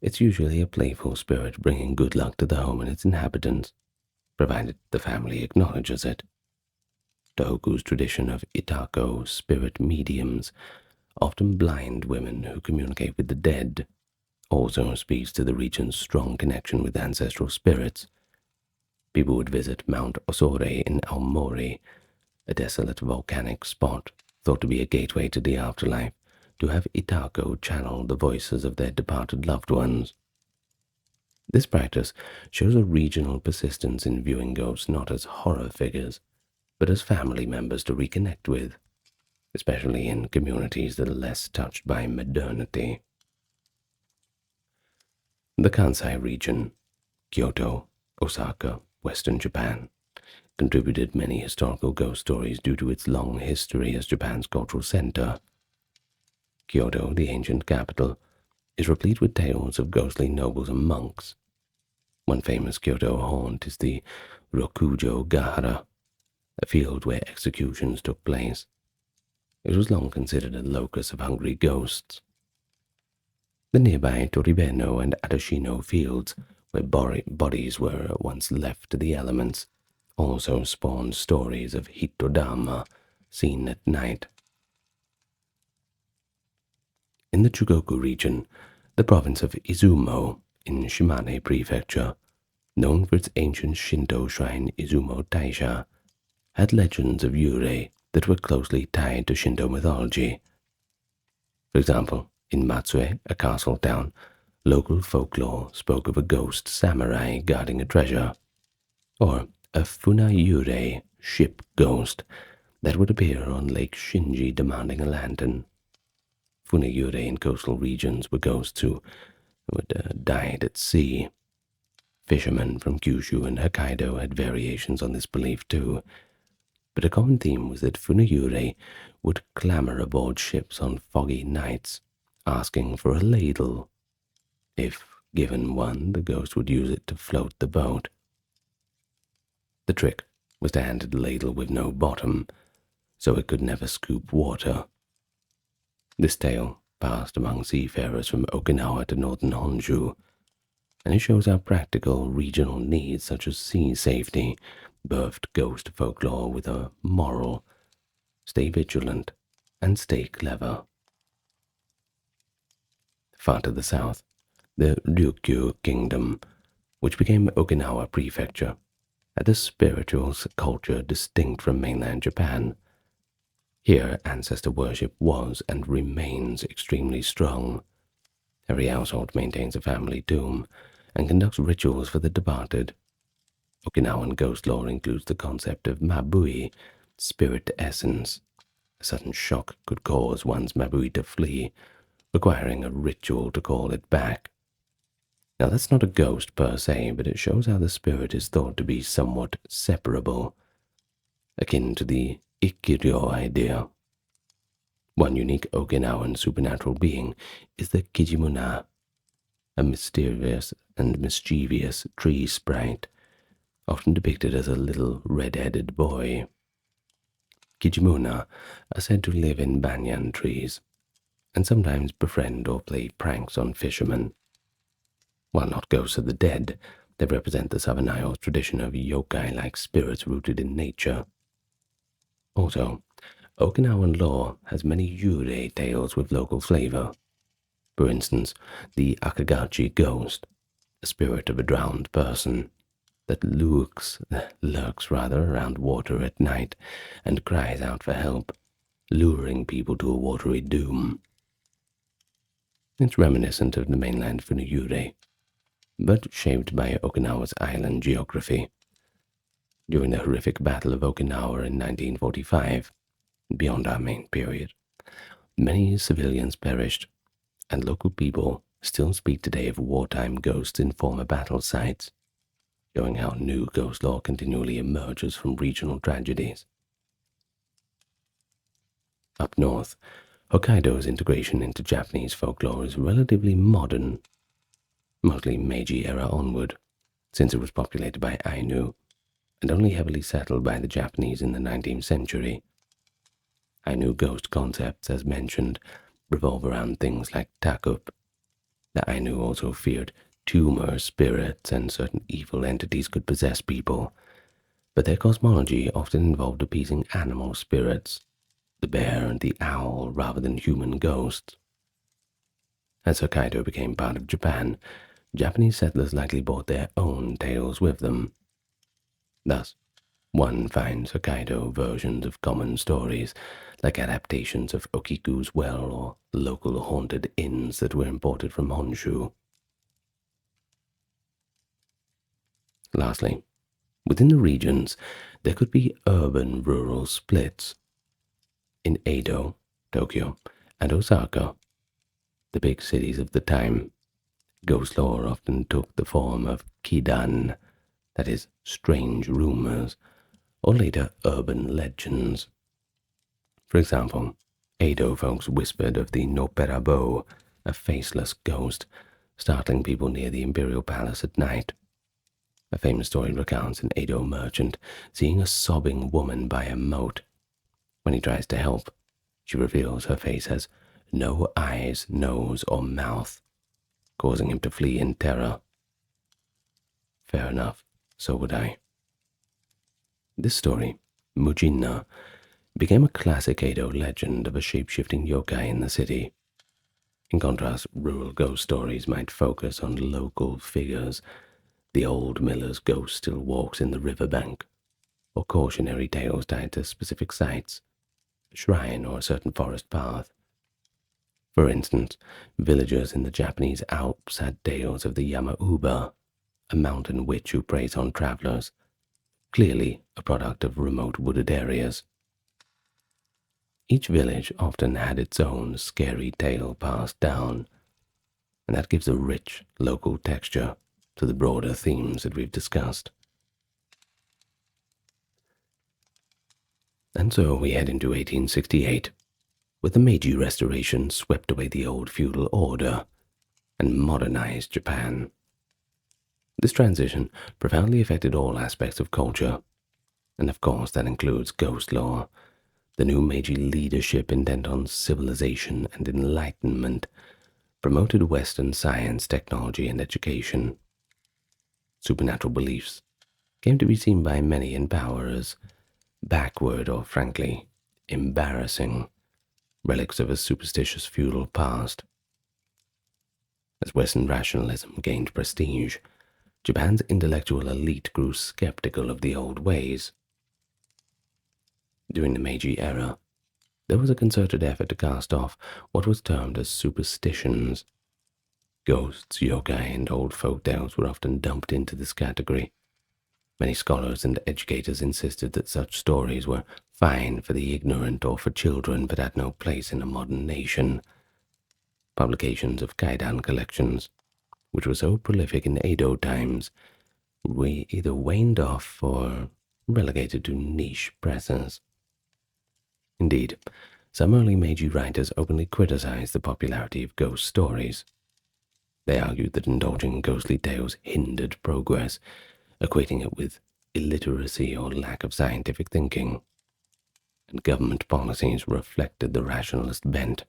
it's usually a playful spirit bringing good luck to the home and its inhabitants, provided the family acknowledges it. Tohoku's tradition of Itako spirit mediums, often blind women who communicate with the dead, also speaks to the region's strong connection with ancestral spirits. People would visit Mount Osore in Aomori, a desolate volcanic spot thought to be a gateway to the afterlife, to have Itako channel the voices of their departed loved ones. This practice shows a regional persistence in viewing ghosts not as horror figures, but as family members to reconnect with, especially in communities that are less touched by modernity. The Kansai region, Kyoto, Osaka, Western Japan, contributed many historical ghost stories due to its long history as Japan's cultural center. Kyoto, the ancient capital, is replete with tales of ghostly nobles and monks. One famous Kyoto haunt is the Rokujo Gahara, a field where executions took place. It was long considered a locus of hungry ghosts. The nearby Toribeno and Adashino fields, where bodies were once left to the elements, also spawned stories of Hitodama seen at night. In the Chugoku region, the province of Izumo in Shimane Prefecture, known for its ancient Shinto shrine Izumo Taisha, had legends of yūrei that were closely tied to Shinto mythology. For example, in Matsue, a castle town, local folklore spoke of a ghost samurai guarding a treasure, or a funa yūrei ship ghost that would appear on Lake Shinji demanding a lantern. Funa yūrei in coastal regions were ghosts who died at sea. Fishermen from Kyushu and Hokkaido had variations on this belief too, but a common theme was that funa yūrei would clamor aboard ships on foggy nights, asking for a ladle. If given one, the ghost would use it to float the boat. The trick was to hand it a ladle with no bottom, so it could never scoop water. This tale passed among seafarers from Okinawa to northern Honshu, and it shows how practical regional needs such as sea safety birthed ghost folklore with a moral: stay vigilant and stay clever. Far to the south, the Ryukyu Kingdom, which became Okinawa Prefecture, had a spiritual culture distinct from mainland Japan. Here, ancestor worship was and remains extremely strong. Every household maintains a family tomb and conducts rituals for the departed. Okinawan ghost lore includes the concept of mabui, spirit essence. A sudden shock could cause one's mabui to flee, requiring a ritual to call it back. Now that's not a ghost per se, but it shows how the spirit is thought to be somewhat separable, akin to the Ikkiryo idea. One unique Okinawan supernatural being is the Kijimuna, a mysterious and mischievous tree sprite, often depicted as a little red-headed boy. Kijimuna are said to live in banyan trees, and sometimes befriend or play pranks on fishermen. While not ghosts of the dead, they represent the Southern Isles tradition of yokai-like spirits rooted in nature. Also, Okinawan lore has many yūrei tales with local flavor. For instance, the Akagachi ghost, a spirit of a drowned person, that lurks around water at night and cries out for help, luring people to a watery doom. It's reminiscent of the mainland funa yūrei, but shaped by Okinawa's island geography. During the horrific Battle of Okinawa in 1945, beyond our main period, many civilians perished, and local people still speak today of wartime ghosts in former battle sites, showing how new ghost lore continually emerges from regional tragedies. Up north, Hokkaido's integration into Japanese folklore is relatively modern, mostly Meiji era onward, since it was populated by Ainu and only heavily settled by the Japanese in the 19th century. Ainu ghost concepts, as mentioned, revolve around things like takup. The Ainu also feared tumor spirits, and certain evil entities could possess people, but their cosmology often involved appeasing animal spirits, the bear and the owl, rather than human ghosts. As Hokkaido became part of Japan, Japanese settlers likely brought their own tales with them. Thus, one finds Hokkaido versions of common stories, like adaptations of Okiku's Well or local haunted inns that were imported from Honshu. Lastly, within the regions, there could be urban-rural splits. In Edo, Tokyo, and Osaka, the big cities of the time, ghost lore often took the form of kidan, that is, strange rumors, or later urban legends. For example, Edo folks whispered of the Noperabo, a faceless ghost, startling people near the imperial palace at night. A famous story recounts an Edo merchant seeing a sobbing woman by a moat. When he tries to help, she reveals her face has no eyes, nose, or mouth, causing him to flee in terror. Fair enough, so would I. This story, Mujinna, became a classic Edo legend of a shape-shifting yokai in the city. In contrast, rural ghost stories might focus on local figures. The old miller's ghost still walks in the riverbank, or cautionary tales tied to specific sites, a shrine or a certain forest path. For instance, villagers in the Japanese Alps had tales of the Yamauba, a mountain witch who preys on travelers, clearly a product of remote wooded areas. Each village often had its own scary tale passed down, and that gives a rich local texture to the broader themes that we've discussed. And so we head into 1868, with the Meiji Restoration swept away the old feudal order and modernized Japan. This transition profoundly affected all aspects of culture, and of course that includes ghost lore. The new Meiji leadership, intent on civilization and enlightenment, promoted Western science, technology, and education. Supernatural beliefs came to be seen by many in power as backward or, frankly, embarrassing, relics of a superstitious feudal past. As Western rationalism gained prestige, Japan's intellectual elite grew skeptical of the old ways. During the Meiji era, there was a concerted effort to cast off what was termed as superstitions. Ghosts, yokai, and old folk tales were often dumped into this category. Many scholars and educators insisted that such stories were fine for the ignorant or for children, but had no place in a modern nation. Publications of kaidan collections, which were so prolific in Edo times, were either waned off or relegated to niche presses. Indeed, some early Meiji writers openly criticized the popularity of ghost stories. They argued that indulging in ghostly tales hindered progress, equating it with illiteracy or lack of scientific thinking, and government policies reflected the rationalist bent.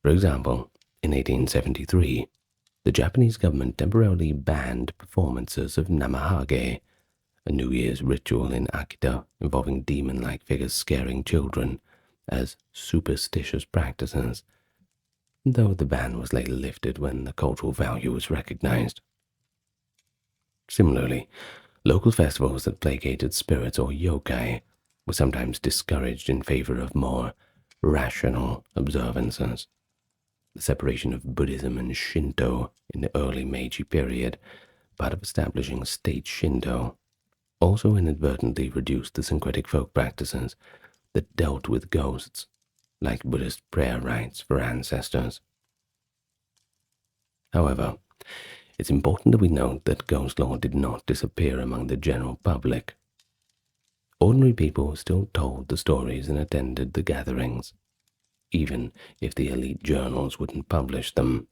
For example, in 1873, the Japanese government temporarily banned performances of namahage, a New Year's ritual in Akita involving demon-like figures scaring children, as superstitious practices, though the ban was later lifted when the cultural value was recognized. Similarly, local festivals that placated spirits or yokai were sometimes discouraged in favor of more rational observances. The separation of Buddhism and Shinto in the early Meiji period, part of establishing state Shinto, also inadvertently reduced the syncretic folk practices that dealt with ghosts, like Buddhist prayer rites for ancestors. However, it's important that we note that ghost lore did not disappear among the general public. Ordinary people still told the stories and attended the gatherings, even if the elite journals wouldn't publish them.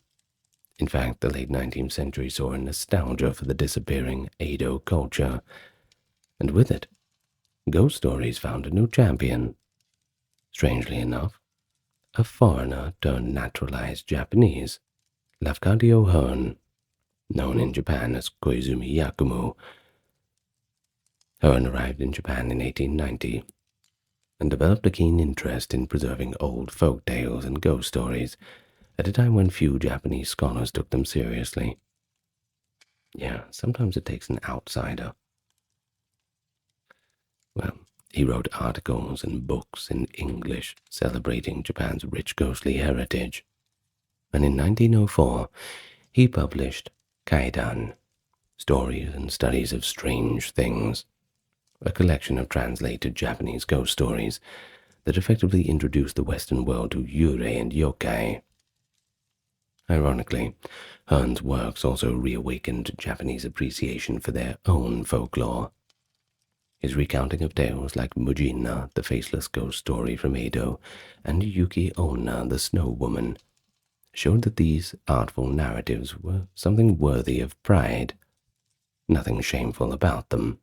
In fact, the late 19th century saw a nostalgia for the disappearing Edo culture, and with it, ghost stories found a new champion. Strangely enough, a foreigner turned naturalized Japanese, Lafcadio Hearn, known in Japan as Koizumi Yakumo. Hearn arrived in Japan in 1890 and developed a keen interest in preserving old folk tales and ghost stories at a time when few Japanese scholars took them seriously. Yeah, sometimes it takes an outsider. Well, he wrote articles and books in English celebrating Japan's rich ghostly heritage, and in 1904 he published Kaidan, Stories and Studies of Strange Things, a collection of translated Japanese ghost stories that effectively introduced the Western world to yūrei and yokai. Ironically, Hearn's works also reawakened Japanese appreciation for their own folklore. His recounting of tales like Mujina, the faceless ghost story from Edo, and Yuki Onna, the snow woman, showed that these artful narratives were something worthy of pride, nothing shameful about them.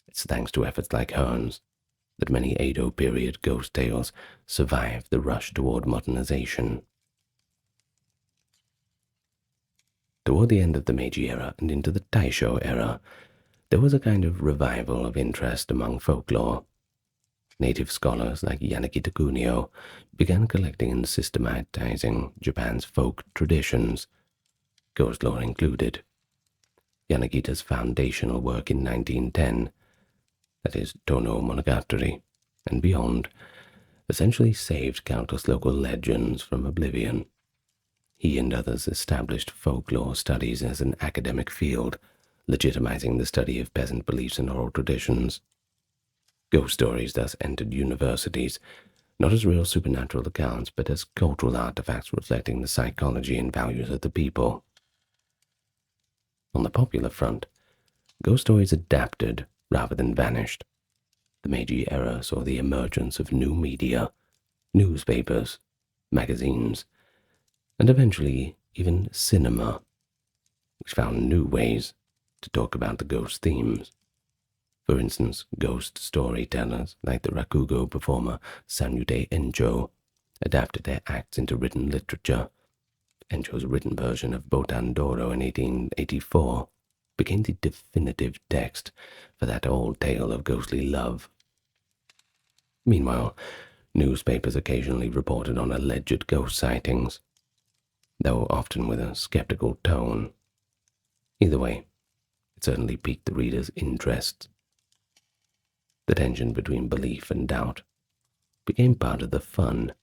It's thanks to efforts like Hearn's that many Edo period ghost tales survived the rush toward modernization. Toward the end of the Meiji era and into the Taisho era, there was a kind of revival of interest among folklore. Native scholars like Yanagita Kunio began collecting and systematizing Japan's folk traditions, ghost lore included. Yanagita's foundational work in 1910, that is Tono Monogatari, and beyond, essentially saved countless local legends from oblivion. He and others established folklore studies as an academic field, legitimizing the study of peasant beliefs and oral traditions. Ghost stories thus entered universities, not as real supernatural accounts, but as cultural artifacts reflecting the psychology and values of the people. On the popular front, ghost stories adapted rather than vanished. The Meiji era saw the emergence of new media, newspapers, magazines, and eventually even cinema, which found new ways to talk about the ghost themes. For instance, ghost storytellers like the rakugo performer Sanyude Enjo adapted their acts into written literature. Enjo's written version of Botandoro in 1884 became the definitive text for that old tale of ghostly love. Meanwhile, newspapers occasionally reported on alleged ghost sightings, though often with a skeptical tone. Either way, it certainly piqued the reader's interest. The tension between belief and doubt became part of the fun.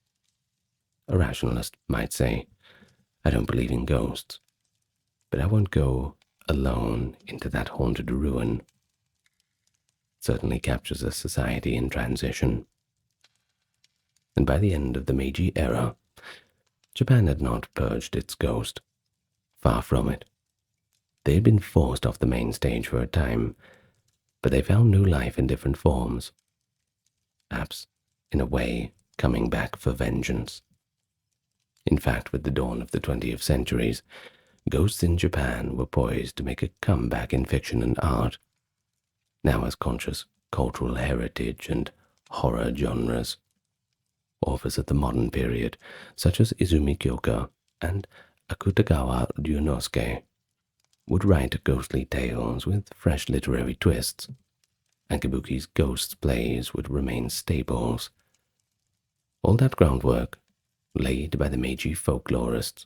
A rationalist might say, I don't believe in ghosts, but I won't go alone into that haunted ruin. It certainly captures a society in transition. And by the end of the Meiji era, Japan had not purged its ghost. Far from it. They had been forced off the main stage for a time, but they found new life in different forms. Perhaps, in a way, coming back for vengeance. In fact, with the dawn of the 20th centuries, ghosts in Japan were poised to make a comeback in fiction and art, now as conscious cultural heritage and horror genres. Authors of the modern period, such as Izumi Kyoka and Akutagawa Ryunosuke, would write ghostly tales with fresh literary twists, and Kabuki's ghost plays would remain staples. All that groundwork, laid by the Meiji folklorists,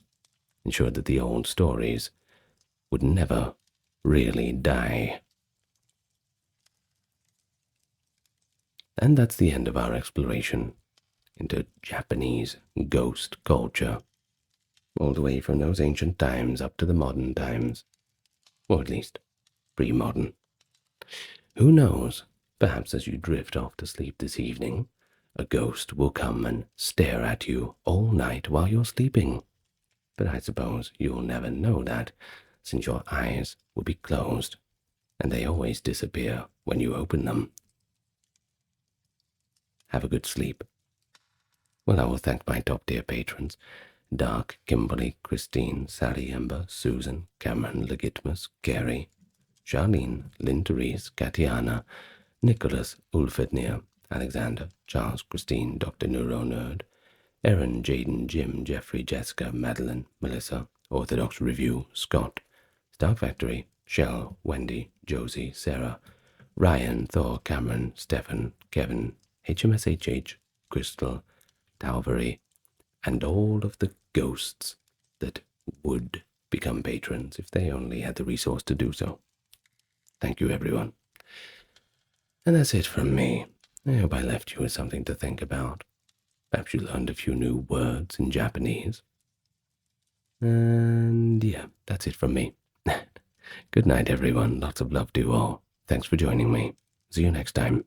ensured that the old stories would never really die. And that's the end of our exploration into Japanese ghost culture, all the way from those ancient times up to the modern times, or at least pre-modern. Who knows, perhaps as you drift off to sleep this evening, a ghost will come and stare at you all night while you're sleeping. but I suppose you'll never know that, since your eyes will be closed, and they always disappear when you open them. Have a good sleep. Well, I will thank my top-tier patrons: Dark, Kimberly, Christine, Sally, Ember, Susan, Cameron, Legitimus, Gary, Charlene, Lynn, Therese, Katiana, Nicholas, Ulfednir, Alexander, Charles, Christine, Dr. Neuro Nerd, Erin, Jaden, Jim, Jeffrey, Jessica, Madeline, Melissa, Orthodox Review, Scott, Star Factory, Shell, Wendy, Josie, Sarah, Ryan, Thor, Cameron, Stefan, Kevin, HMSHH, Crystal, Talvery, and all of the ghosts that would become patrons if they only had the resource to do so. Thank you, everyone. And that's it from me. I hope I left you with something to think about. Perhaps you learned a few new words in Japanese. And yeah, that's it from me. Good night, everyone. Lots of love to you all. Thanks for joining me. See you next time.